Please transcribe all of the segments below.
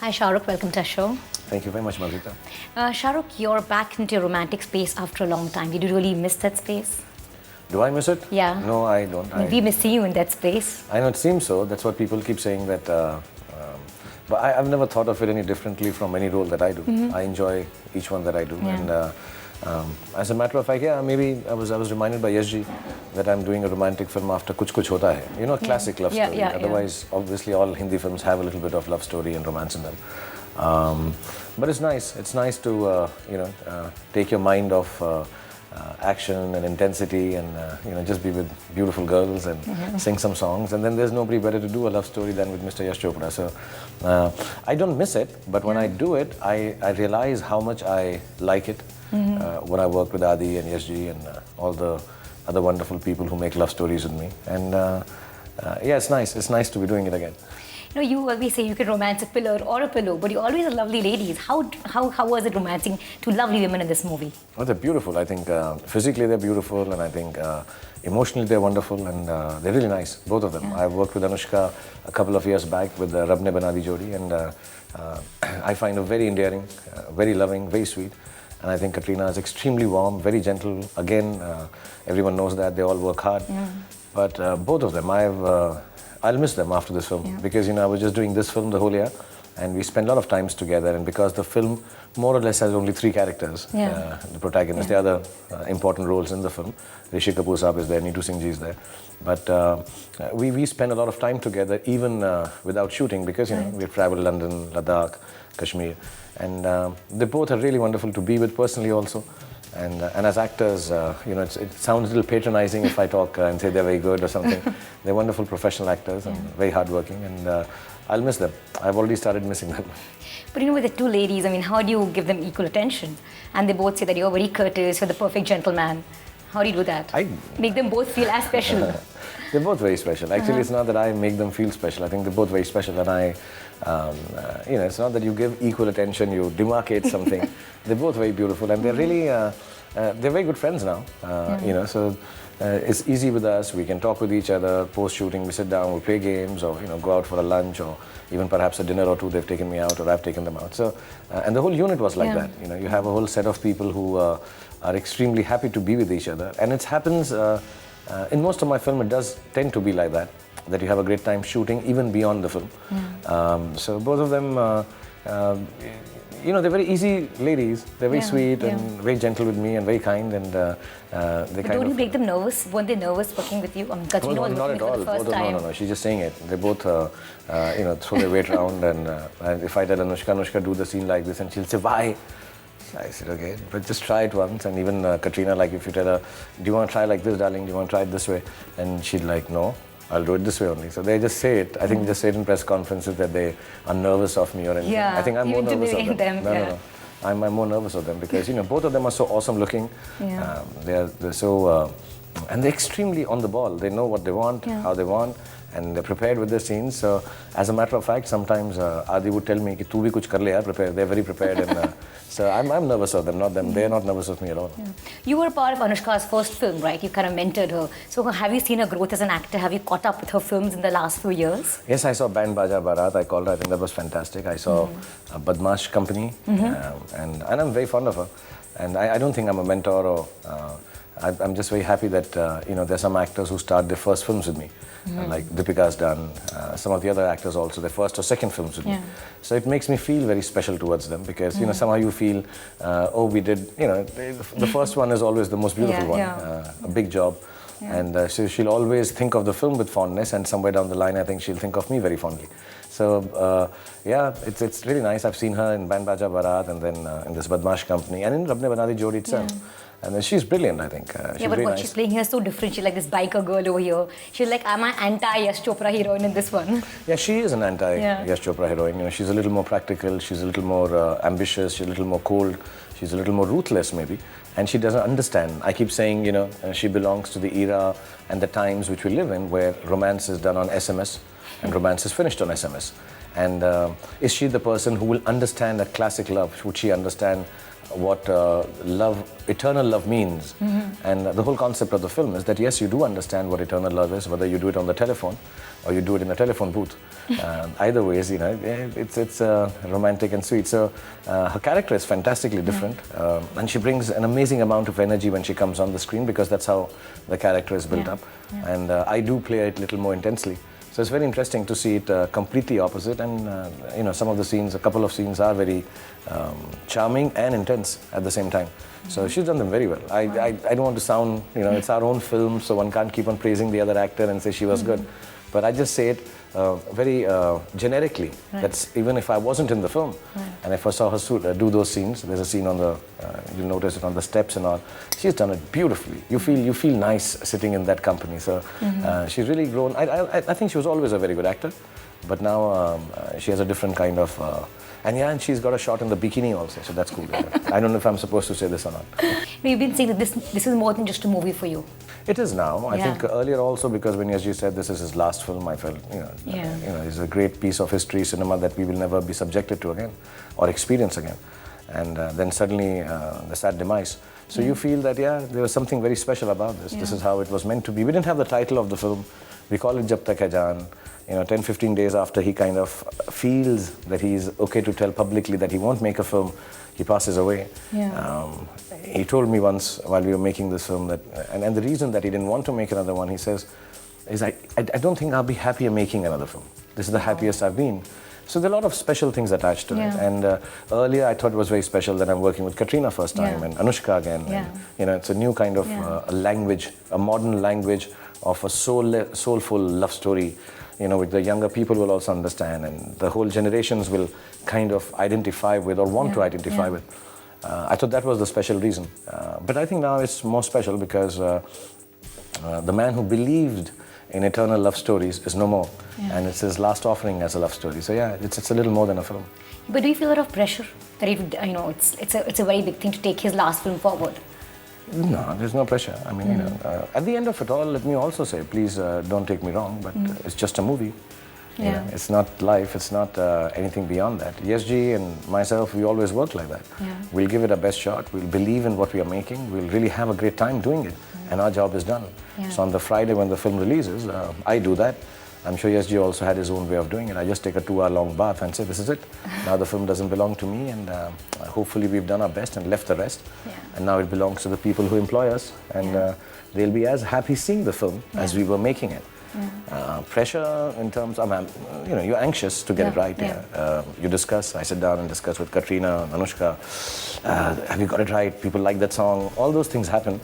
Hi Shahrukh, welcome to our show. Thank you very much, Malvika. Shahrukh, you're back into your romantic space after a long time. Did you really miss that space? Do I miss it? Yeah. No, I don't. We miss you in that space. I know it seems so. That's what people keep saying that. But I've never thought of it any differently from any role that I do. I enjoy each one that I do. Yeah. And as a matter of fact, yeah, maybe I was reminded by SG that I'm doing a romantic film after Kuch Kuch Hota Hai. You know, a classic love story. Otherwise, obviously, all Hindi films have a little bit of love story and romance in them. But it's nice. It's nice to take your mind off action and intensity and just be with beautiful girls and sing some songs. And then there's nobody better to do a love story than with Mr. Yash Chopra. So I don't miss it, but when I do it, I realize how much I like it. When I work with Adi and Yashji and all the other wonderful people who make love stories with me. And yeah, it's nice. It's nice to be doing it again. You know, you always say you can romance a pillar or a pillow, but you always are lovely ladies. How was it romancing two lovely women in this movie? Oh, they're beautiful. I think physically they're beautiful, and I think emotionally they're wonderful, and they're really nice, both of them. Yeah. I worked with Anushka a couple of years back with the Rab Ne Bana Di Jodi, and I find her very endearing, very loving, very sweet. And I think Katrina is extremely warm, very gentle. Again, everyone knows that. They all work hard. Yeah. But both of them, I'll miss them after this film because, I was just doing this film the whole year and we spent a lot of times together, and because the film more or less has only 3 characters, the protagonists, the other important roles in the film. Rishi Kapoor Saab is there, Neetu Singh Ji is there. But we spend a lot of time together even without shooting because, we've traveled London, Ladakh, Kashmir, and they both are really wonderful to be with personally also. And as actors, it sounds a little patronizing if I talk and say they're very good or something. They're wonderful professional actors and very hardworking, and I'll miss them. I've already started missing them. But with the 2 ladies, I mean, how do you give them equal attention? And they both say that you're very courteous, you're the perfect gentleman. How do you do that? Make them both feel as special. They're both very special. Actually, it's not that I make them feel special. I think they're both very special, and it's not that you give equal attention, you demarcate something. They're both very beautiful, and they're really, they're very good friends now. So it's easy with us. We can talk with each other. Post shooting, we sit down, we play games, or go out for a lunch, or even perhaps a dinner or 2. They've taken me out, or I've taken them out. So, and the whole unit was like that. You have a whole set of people who are extremely happy to be with each other, and it happens. In most of my film, it does tend to be like that you have a great time shooting even beyond the film. So both of them, they're very easy ladies. They're very sweet and very gentle with me and very kind, and they But don't you make them nervous? Weren't they nervous working with you? I mean, Katrina was not working at with me for the all. first time. No. She's just saying it. They both, throw their weight around, and if I tell Anushka, do the scene like this, and she'll say, why? I said, okay, but just try it once. And even Katrina, like if you tell her, do you want to try like this, darling? Do you want to try it this way? And she'd like, no, I'll do it this way only. So they just say it. I think they just say it in press conferences that they are nervous of me or anything. Yeah, I think I'm more nervous of them. No. I'm more nervous of them because, both of them are so awesome looking. Yeah. They're so, and they're extremely on the ball. They know what they want, how they want, and they're prepared with their scenes. So, as a matter of fact, sometimes Adi would tell me, "Ki tu bhi kuch kar le yaar, prepare." They're very prepared, and so I'm nervous of them, not them. They're not nervous of me at all. Yeah. You were part of Anushka's first film, right? You kind of mentored her. So, have you seen her growth as an actor? Have you caught up with her films in the last few years? Yes, I saw Band Baja Barat. I called her. I think that was fantastic. I saw Badmash Company, and I'm very fond of her. And I don't think I'm a mentor or. I'm just very happy that there's some actors who start their first films with me, like Deepika's done. Some of the other actors also their first or second films with me. So it makes me feel very special towards them because somehow you feel, we did. The first one is always the most beautiful one, a big job, and so she'll always think of the film with fondness, and somewhere down the line, I think she'll think of me very fondly. So it's really nice. I've seen her in Band Baja Barat, and then in this Badmash Company, and in Rab Ne Bana Di Jodi itself. And then she's brilliant, I think. She's but really what nice. she's playing here is so different. She's like this biker girl over here. She's like, I'm an anti-Yash Chopra heroine in this one. Yeah, she is an anti-Yash Chopra heroine. She's a little more practical. She's a little more ambitious. She's a little more cold. She's a little more ruthless, maybe. And she doesn't understand. I keep saying, she belongs to the era and the times which we live in, where romance is done on SMS and romance is finished on SMS. And is she the person who will understand a classic love? Would she understand what eternal love means? And the whole concept of the film is that yes, you do understand what eternal love is, whether you do it on the telephone or you do it in a telephone booth. Either ways, it's romantic and sweet. So her character is fantastically different, and she brings an amazing amount of energy when she comes on the screen, because that's how the character is built up. And I do play it a little more intensely. So it's very interesting to see it completely opposite, and some of the scenes, a couple of scenes are very charming and intense at the same time. So she's done them very well. I don't want to sound, it's our own film, so one can't keep on praising the other actor and say she was good. But I just say it very generically. That's even if I wasn't in the film, and if I saw her do those scenes, there's a scene on the, you'll notice it on the steps and all. She's done it beautifully. You feel nice sitting in that company. So she's really grown. I think she was always a very good actor, but now she has a different kind of. And she's got a shot in the bikini also, so that's cool. I don't know if I'm supposed to say this or not. You've been saying that this is more than just a movie for you. It is now. I think earlier also, because when Yasji said this is his last film, I felt, it's a great piece of history, cinema that we will never be subjected to again or experience again. And then suddenly the sad demise. So you feel that, there was something very special about this. This is how it was meant to be. We didn't have the title of the film. We call it Jab Tak Hai Jaan. 10, 15 days after he kind of feels that he's okay to tell publicly that he won't make a film, he passes away. He told me once while we were making this film that, and the reason that he didn't want to make another one, he says, is I don't think I'll be happier making another film. This is the happiest I've been. So there are a lot of special things attached to it. And earlier I thought it was very special that I'm working with Katrina first time and Anushka again. And, it's a new kind of a language, a modern language of a soulful love story. Which the younger people will also understand, and the whole generations will kind of identify with or want to identify with. I thought that was the special reason. But I think now it's more special because the man who believed in eternal love stories is no more. And it's his last offering as a love story. So it's a little more than a film. But do you feel a lot of pressure that it's a very big thing to take his last film forward? No, there's no pressure. I mean, at the end of it all, let me also say, please don't take me wrong, but it's just a movie. It's not life, it's not anything beyond that. Yasji and myself, we always work like that. We'll give it our best shot, we'll believe in what we are making, we'll really have a great time doing it, and our job is done. So on the Friday when the film releases, I do that. I'm sure Yasji also had his own way of doing it. I just take a 2-hour-long bath and say, this is it. Now the film doesn't belong to me, and hopefully we've done our best and left the rest. And now it belongs to the people who employ us, and they'll be as happy seeing the film as we were making it. Pressure in terms of, you're anxious to get it right. You discuss, I sit down and discuss with Katrina, Anushka, have you got it right? People like that song. All those things happen.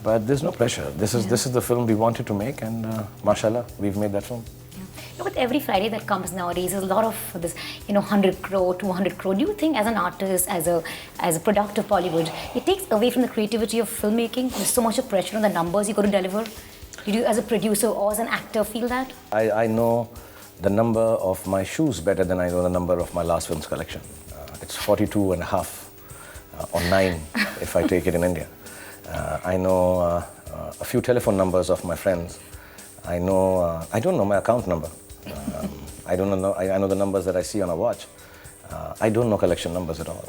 But there's no pressure. This is the film we wanted to make, and mashallah, we've made that film. With every Friday that comes nowadays, there's a lot of this, 100 crore, 200 crore. Do you think, as an artist, as a product of Bollywood, it takes away from the creativity of filmmaking? There's so much of pressure on the numbers you got to deliver. Did you, as a producer or as an actor, feel that? I know the number of my shoes better than I know the number of my last film's collection. It's 42 and a half, or 9 if I take it in India. I know a few telephone numbers of my friends. I don't know my account number. I know the numbers that I see on a watch. I don't know collection numbers at all.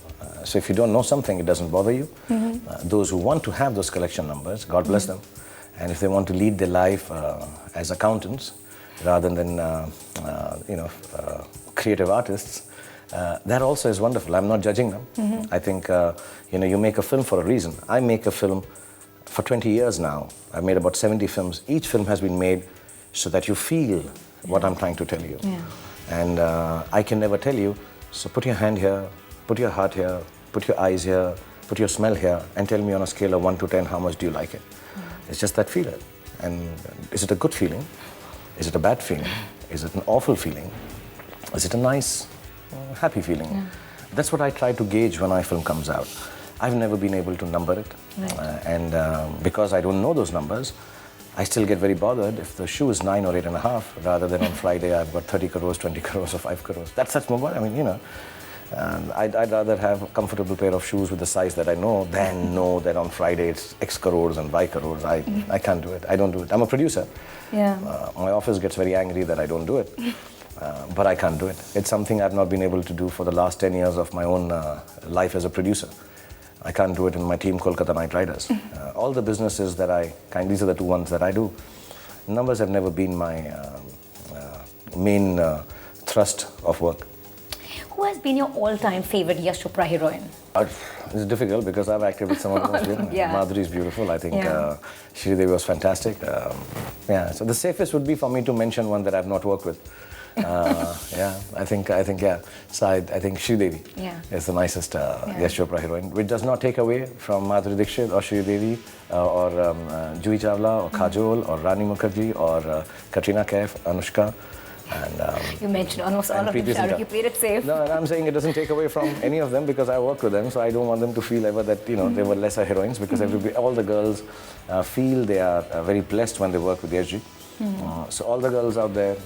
So if you don't know something, it doesn't bother you. Those who want to have those collection numbers, God bless them. And if they want to lead their life as accountants rather than creative artists, that also is wonderful. I'm not judging them. I think you make a film for a reason. I make a film for 20 years now. I've made about 70 films. Each film has been made so that you feel what I'm trying to tell you. And I can never tell you, so put your hand here, put your heart here, put your eyes here, put your smell here, and tell me on a scale of 1 to 10 how much do you like it. It's just that feeling. And is it a good feeling? Is it a bad feeling? Is it an awful feeling? Is it a nice, happy feeling? That's what I try to gauge when my film comes out. I've never been able to number it. And because I don't know those numbers, I still get very bothered if the shoe is 9 or 8.5, rather than on Friday I've got 30 crores, 20 crores or 5 crores. That's more, I mean, I'd rather have a comfortable pair of shoes with the size that I know than know that on Friday it's X crores and Y crores. I can't do it. I don't do it. I'm a producer. My office gets very angry that I don't do it. but I can't do it. It's something I've not been able to do for the last 10 years of my own life as a producer. I can't do it in my team, Kolkata Knight Riders. All the businesses that these are the two ones that I do. Numbers have never been my main thrust of work. Who has been your all-time favorite Yash Chopra heroine? It's difficult because I've acted with some of the most beautiful. Yeah. Madhuri is beautiful. I think Yeah. Sridevi was fantastic. Yeah, so the safest would be for me to mention one that I've not worked with. I think yeah. So I think Sridevi is the nicest Yash Chopra heroine, which does not take away from Madhuri Dixit or Sridevi or Juhi Chawla or Kajol or Rani Mukherjee or Katrina Kaif, Anushka. And, You mentioned almost all of them, Shahrukh. You played it safe. No, and I'm saying it doesn't take away from any of them because I work with them, so I don't want them to feel ever that they were lesser heroines because all the girls feel they are very blessed when they work with Yash Ji. So all the girls out there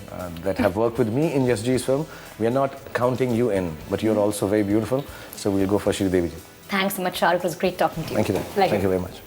that have worked with me in Yash Ji's film, we are not counting you in, but you're also very beautiful. So we'll go for Sridevi Ji. Thanks so much, Shahrukh. It was great talking to you. Thank you. Pleasure. Thank you very much.